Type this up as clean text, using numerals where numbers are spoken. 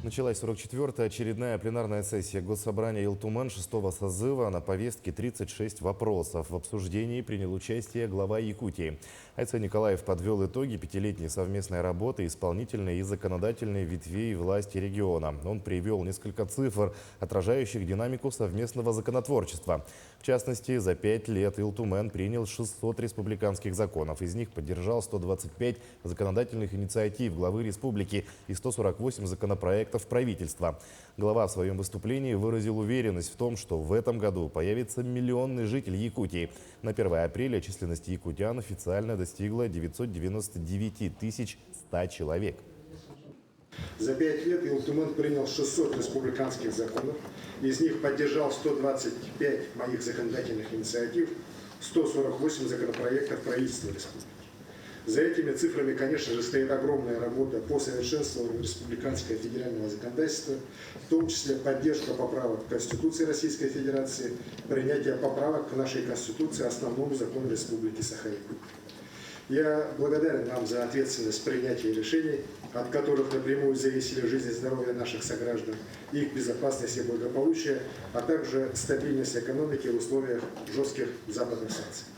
Началась 44-я очередная пленарная сессия Госсобрания Илтумен 6-го созыва. На повестке 36 вопросов. В обсуждении принял участие глава Якутии. Айца Николаев подвел итоги пятилетней совместной работы исполнительной и законодательной ветвей власти региона. Он привел несколько цифр, отражающих динамику совместного законотворчества. В частности, за 5 лет Илтумен принял 600 республиканских законов. Из них поддержал 125 законодательных инициатив главы республики и 148 законопроектов правительства. Глава в своем выступлении выразил уверенность в том, что в этом году появится миллионный житель Якутии. На 1 апреля численность якутян официально достигла 999 100 человек. За 5 лет Илтумен принял 600 республиканских законов, из них поддержал 125 моих законодательных инициатив, 148 законопроектов правительства республики. За этими цифрами, конечно же, стоит огромная работа по совершенствованию республиканского и федерального законодательства, в том числе поддержка поправок к Конституции Российской Федерации, принятие поправок к нашей Конституции, основному закону Республики Саха-Якутия. Я благодарен вам за ответственность принятия решений, от которых напрямую зависели жизнь и здоровье наших сограждан, их безопасность и благополучие, а также стабильность экономики в условиях жестких западных санкций.